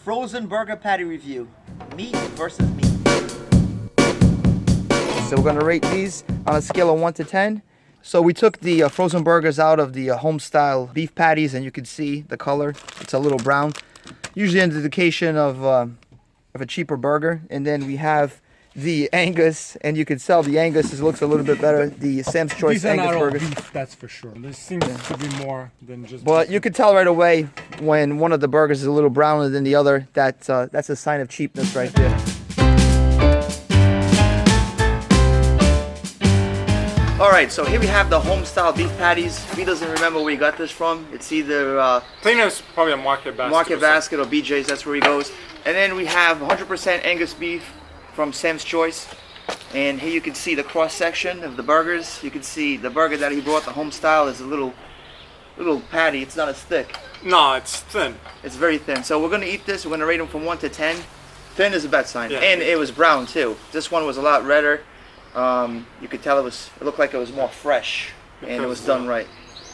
Frozen burger patty review. Meat versus meat. So we're gonna rate these on a scale of 1 to 10. So we took the frozen burgers out of the Homestyle beef patties, and you can see the color. It's a little brown. Usually an indication of a cheaper burger. And then we have the Angus, and you can tell the Angus looks a little bit better. The Sam's Choice Angus burgers. Beef, that's for sure. There seems to be more than just. But you can tell right away when one of the burgers is a little browner than the other. That's a sign of cheapness right there. All right, so here we have the Homestyle beef patties. If he doesn't remember where he got this from, it's either I think it's probably a Market Basket. Market Basket or BJ's. That's where he goes. And then we have 100% Angus beef from Sam's Choice. And here you can see the cross section of the burgers. You can see the burger that he brought, the Homestyle, is a little patty. It's not as thick. No, it's thin. It's very thin. So we're gonna eat this. We're gonna rate them from 1 to 10. Thin is a bad sign. Yeah. And it was brown too. This one was a lot redder. You could tell it looked like it was more fresh, and it was done right.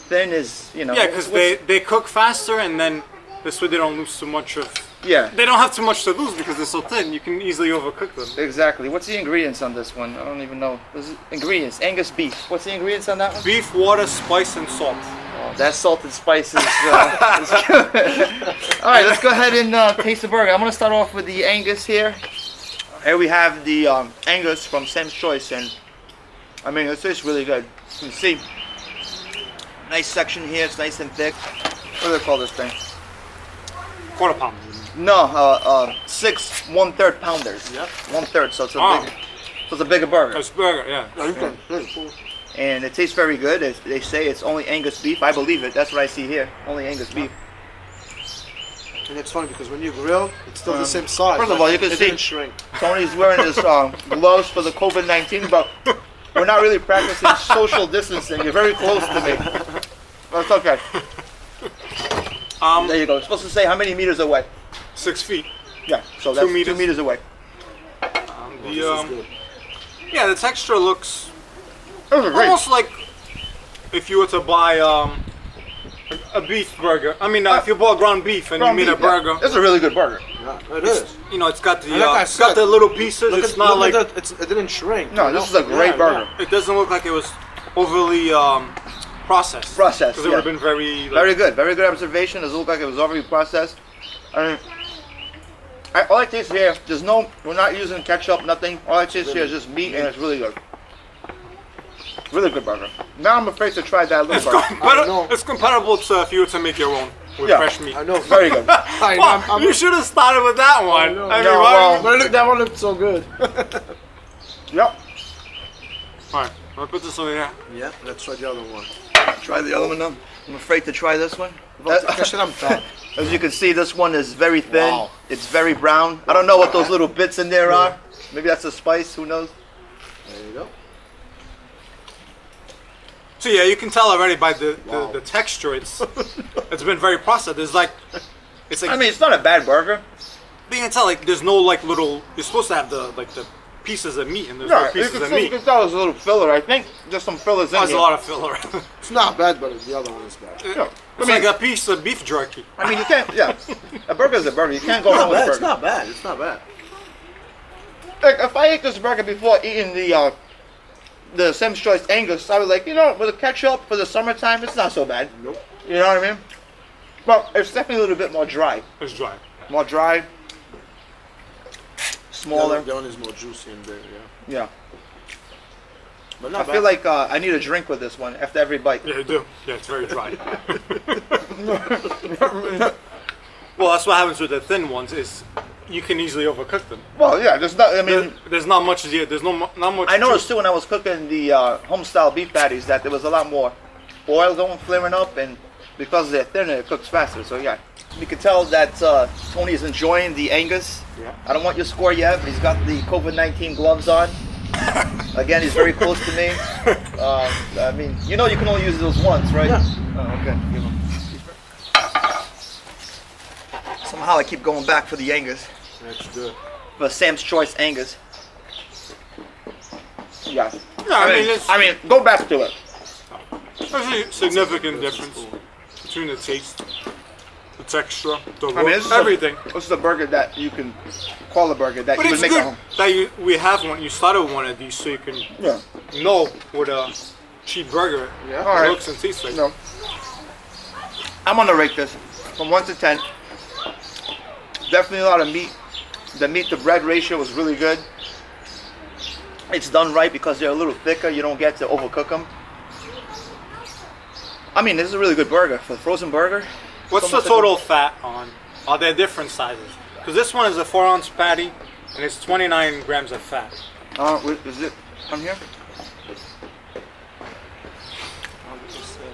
Thin is, Yeah, because they cook faster, and then this way they don't lose too much of. Yeah. They don't have too much to lose because they're so thin. You can easily overcook them. Exactly. What's the ingredients on this one? I don't even know. Ingredients. Angus beef. What's the ingredients on that one? Beef, water, spice, and salt. Oh, that salt and spice is good. All right, let's go ahead and taste the burger. I'm gonna start off with the Angus here. Here we have the Angus from Sam's Choice, and I mean, it tastes really good. You can see, nice section here. It's nice and thick. What do they call this thing? Quarter pound. No, 6 1/3 pounders. Yep. 1/3, so it's a bigger burger. It's burger, yeah. And it tastes very good. They say it's only Angus beef. I believe it. That's what I see here. Only Angus beef. And it's funny because when you grill, it's still the same size. First of all, you can it see didn't shrink. Tony's wearing his gloves for the COVID-19, but we're not really practicing social distancing. You're very close to me. But it's okay. There you go. It's supposed to say how many meters away. 6 feet. Yeah, so that's 2 meters away. Yeah, the texture looks Those are great. almost like if you were to buy a beef burger. I mean, if you bought ground beef and you made a burger. It's a really good burger. Yeah, it is. You know, it's got the Like I said, little pieces. It's not like it didn't shrink. No, this is a great burger. it doesn't look like it was overly processed. Processed, Because it would have been very Very good. Very good observation. Doesn't look like it was overly processed. I mean, all I taste here, we're not using ketchup, nothing. All I taste here is just meat, and it's really good. Really good burger. Now I'm afraid to try that little burger. It's comparable to if you were to make your own with fresh meat. I know. Very good. Well, you should have started with that one. know. I mean, No, why- well- That one looked so good. Yep. Alright, I'll put this over here. Yeah, let's try the other one. Try the other one now. I'm afraid to try this one. As you can see, this one is very thin. Wow. It's very brown. I don't know what those little bits in there are. Maybe that's a spice. Who knows? There you go. So yeah, you can tell already by the texture. It's been very processed. It's like I mean, it's not a bad burger. you can tell like there's no like little. You're supposed to have the pieces of meat and there's no pieces of you meat. can tell there's a little filler. I think there's some fillers in There's here. a lot of filler. It's not bad, but the other one is bad. Yeah. It's like a piece of beef jerky. I mean, you can't. Yeah, a burger is a burger. You can't go wrong with a burger. It's not bad. It's not bad. Like, if I ate this burger before eating the Sam's Choice Angus, I was like, with the ketchup for the summertime, it's not so bad. Nope. You know what I mean? But it's definitely a little bit more dry. It's dry. More dry. Smaller. The one is more juicy in there. Yeah. Yeah. But I not feel bad. like I need a drink with this one after every bite. Yeah, you do. Yeah, it's very dry. Well, that's what happens with the thin ones is you can easily overcook them. Well, yeah, there's not. I mean, There's not much here. There's not much. I noticed too when I was cooking the Homestyle beef patties that there was a lot more oil going flaring up, and because they're thinner, it cooks faster. So yeah, you can tell that Tony is enjoying the Angus. Yeah. I don't want your score yet, but he's got the COVID-19 gloves on. Again, he's very close to me. I mean, you can only use those once, right? Yeah. Oh, okay. Give him. Somehow I keep going back for the Angus. That's good. For Sam's Choice Angus. Yeah. Yeah, I mean, go back to it. there's a significant difference between the taste. the texture, the I mean, this is everything. This is a burger that you can call a burger that But you it's would make at good home. that we have one. You started one of these, so you can Yeah. know what a cheap burger Yeah. All right. looks and tastes like. No. I'm gonna rate this from 1 to 10. Definitely a lot of meat. The meat to bread ratio was really good. It's done right because they're a little thicker. You don't get to overcook them. I mean, this is a really good burger for a frozen burger. What's the total fat on? Are there different sizes? Because this one is a 4-ounce patty, and it's 29 grams of fat. Is it on here?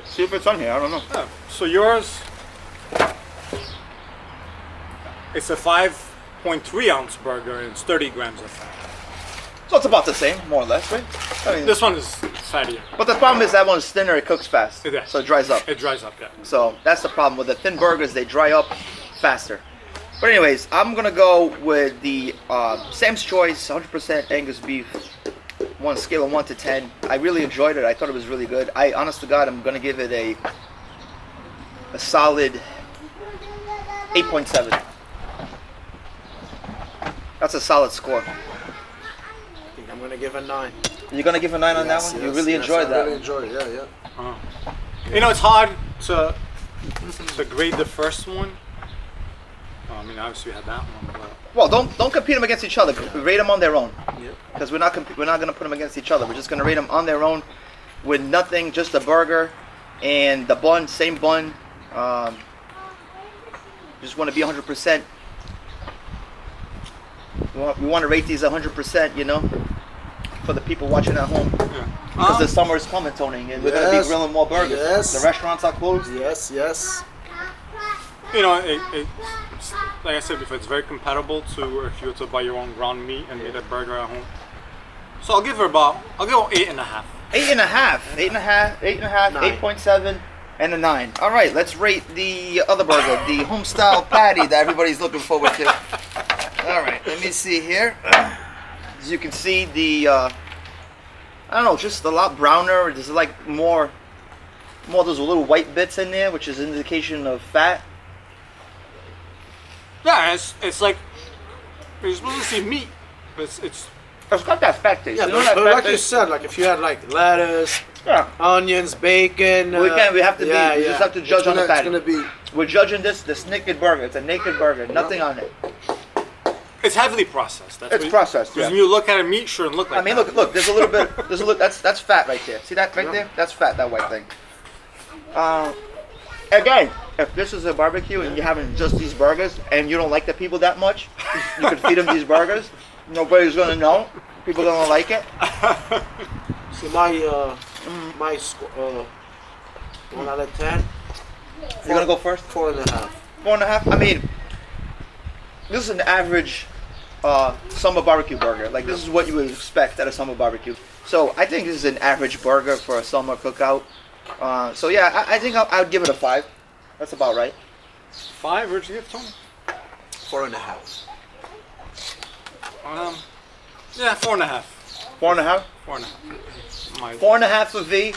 See if it's on here. I don't know. Oh, so yours, it's a 5.3 ounce burger, and it's 30 grams of fat. So it's about the same, more or less, right? I mean, This one is fattier. but the problem is that one's thinner. It cooks fast, It does. so it dries up. It dries up, yeah. So that's the problem with the thin burgers. They dry up faster. But anyways, I'm gonna go with the Sam's Choice 100% Angus beef. One scale of 1 to 10. I really enjoyed it. I thought it was really good. Honest to God, I'm gonna give it a solid 8.7. That's a solid score. I think I'm gonna give a 9. You're gonna give a 9 on that one? You really enjoyed that I really one. enjoyed it. Yeah. You know, it's hard to grade the first one. I mean, obviously we had that one, but Well, don't compete them against each other. Rate them on their own. Yep. Because we're not gonna put them against each other. We're just gonna rate them on their own, with nothing, just a burger, and the bun, same bun. Just want to be 100%. We want to rate these 100%, you know, for the people watching at home. yeah. Because the summer is coming, Tony, and we're gonna be Yes. grilling more burgers. Yes. The restaurants are closed. Yes. You know, it's, like I said before, it's very compatible to if you were to buy your own ground meat and make a burger at home. So I'll give her 8.5. 8.5, 8.5, Nine. 8.7, and a 9. All right, let's rate the other burger, the Homestyle patty that everybody's looking forward to. All right, let me see here. As you can see, I don't know, just a lot browner. There's like more of those little white bits in there, which is an indication of fat. Yeah, it's like you're supposed to see meat, but it's It's got that fat taste. Yeah, You know but, that but fat like you taste? said, like if you had like lettuce, Yeah. onions, bacon. We have to yeah, be. We yeah. just have to judge on the patty. It's gonna be. We're judging this naked burger. It's a naked burger, nothing on it. it's heavily processed. That's It's what processed, Because yeah. when you look at a meat, shouldn't look like. I mean, that. look. There's a little bit. That's fat right there. See that right there? That's fat. That white thing. Again, if this is a barbecue and you're having just these burgers and you don't like the people that much, you can feed them these burgers. Nobody's gonna know. People gonna like it. So my score, 1 out of 10. You're gonna go first. 4.5. 4.5. I mean, this is an average summer barbecue burger. Like this is what you would expect at a summer barbecue. So I think this is an average burger for a summer cookout. So yeah, I think I would give it a 5. That's about right. 5. Where'd you get Tony? 4.5. Yeah, 4.5. 4.5. 4.5. My 4.5 for V.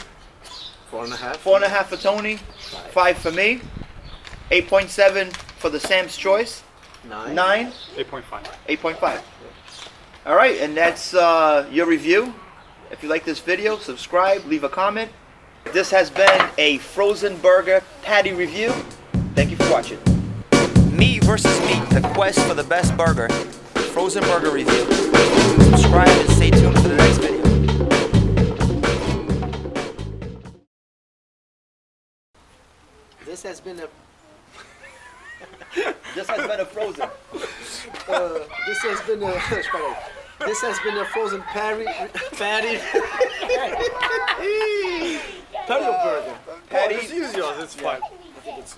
4.5. 4.5 for Tony. 5 for me. 8.7 for the Sam's Choice. 9. 8.5. 8.5. All right, and that's your review. If you like this video, subscribe, leave a comment. This has been a frozen burger patty review. Thank you for watching. Me versus meat, the quest for the best burger. Frozen burger review. Subscribe and stay tuned for the next video. This has been a. This has been a frozen. This has been a. This has been a frozen patty. Patio burger. Patty. Just use yours. It's fine. I think it's.